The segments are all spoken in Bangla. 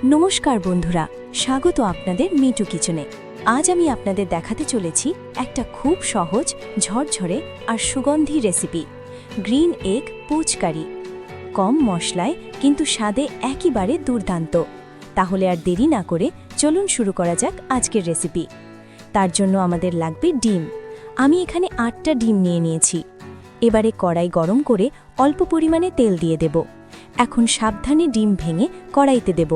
নমস্কার বন্ধুরা, স্বাগত আপনাদের মিটু কিচেনে। আজ আমি আপনাদের দেখাতে চলেছি একটা খুব সহজ, ঝরঝরে আর সুগন্ধি রেসিপি, গ্রিন এগ পোচ কারি। কম মশলায় কিন্তু স্বাদে একেবারে দুর্দান্ত। তাহলে আর দেরি না করে চলুন শুরু করা যাক আজকের রেসিপি। তার জন্য আমাদের লাগবে ডিম। আমি এখানে 8টা ডিম নিয়ে নিয়েছি। এবারে কড়াই গরম করে অল্প পরিমাণে তেল দিয়ে দেব। এখন সাবধানে ডিম ভেঙে কড়াইতে দেব।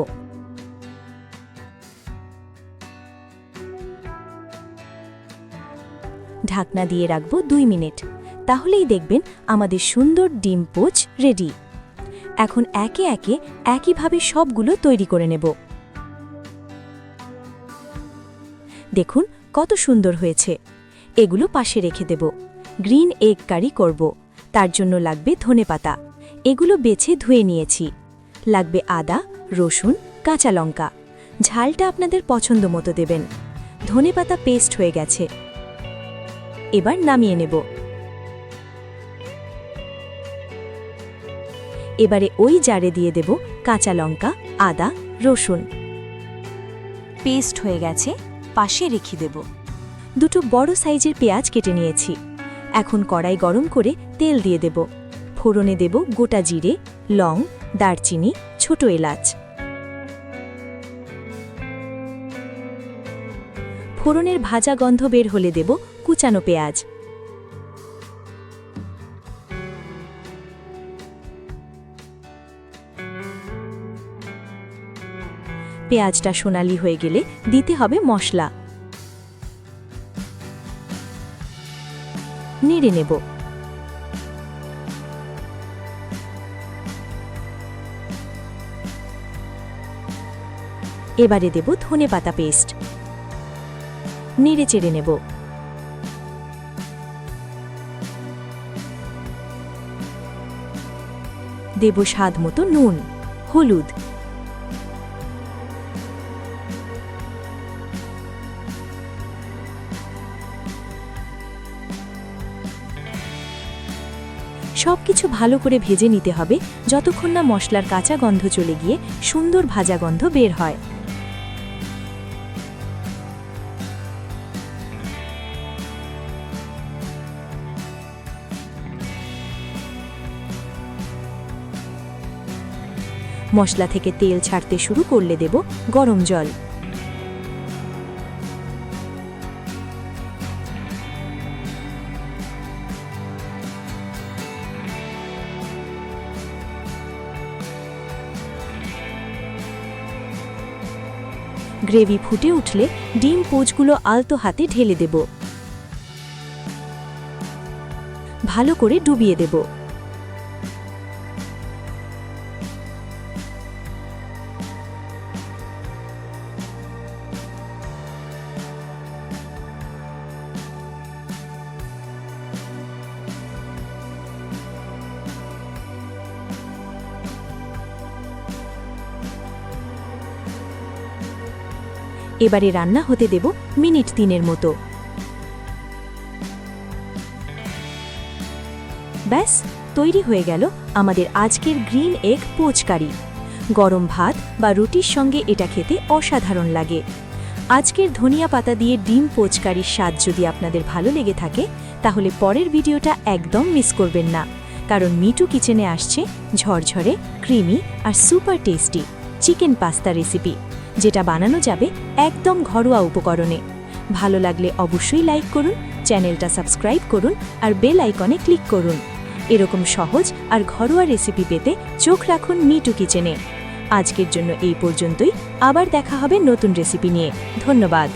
ঢাকনা দিয়ে রাখব 2 মিনিট। তাহলেই দেখবেন আমাদের সুন্দর ডিম পোচ রেডি। এখন একে একে একইভাবে সবগুলো তৈরি করে নেব। দেখুন কত সুন্দর হয়েছে। এগুলো পাশে রেখে দেব। গ্রিন এগ কারি করব। তার জন্য লাগবে ধনেপাতা। এগুলো বেছে ধুয়ে নিয়েছি। লাগবে আদা, রসুন, কাঁচা লঙ্কা। ঝালটা আপনাদের পছন্দ মতো দেবেন। ধনেপাতা পেস্ট হয়ে গেছে। এবার নামিয়ে নেব। এবারে ওই জারে দিয়ে দেব কাঁচা লঙ্কা, আদা, রসুন। পেস্ট হয়ে গেছে, পাশে রেখে দেব। দুটো বড় সাইজের পেঁয়াজ কেটে নিয়েছি। এখন কড়াই গরম করে তেল দিয়ে দেব। ফোড়নে দেব গোটা জিরে, লং, দারচিনি, ছোট এলাচ। ফোড়নের ভাজা গন্ধ বের হলে দেব কুচানো পেঁয়াজ। পেঁয়াজটা সোনালি হয়ে গেলে দিতে হবে মশলা। নেড়ে নেব। এবারে দেব ধনেপাতা পেস্ট। নেড়ে চেড়ে নেব। দেব স্বাদ মতো নুন, হলুদ। সবকিছু ভালো করে ভেজে নিতে হবে যতক্ষণ না মশলার কাঁচা গন্ধ চলে গিয়ে সুন্দর ভাজা গন্ধ বের হয়। মশলা থেকে তেল ছাড়তে শুরু করলে দেব গরম জল। গ্রেভি ফুটে উঠলে ডিম পোচগুলো আলতো হাতে ঢেলে দেব। ভালো করে ডুবিয়ে দেব। এবারে রান্না হতে দেব মিনিট 3 মতো। ব্যাস, তৈরি হয়ে গেল আমাদের আজকের গ্রিন এগ পোচ কারি। গরম ভাত বা রুটির সঙ্গে এটা খেতে অসাধারণ লাগে। আজকের ধনিয়া পাতা দিয়ে ডিম পোচ কারির স্বাদ যদি আপনাদের ভালো লেগে থাকে, তাহলে পরের ভিডিওটা একদম মিস করবেন না, কারণ মিটু কিচেনে আসছে ঝরঝরে, ক্রিমি আর super tasty chicken pasta recipe, যেটা বানানো যাবে একদম ঘরোয়া উপকরণে। ভালো লাগলে অবশ্যই লাইক করুন, চ্যানেলটা সাবস্ক্রাইব করুন আর বেল আইকনে ক্লিক করুন। এরকম সহজ আর ঘরোয়া রেসিপি পেতে চোখ রাখুন মিটু কিচেনে। আজকের জন্য এই পর্যন্তই। আবার দেখা হবে নতুন রেসিপি নিয়ে। ধন্যবাদ।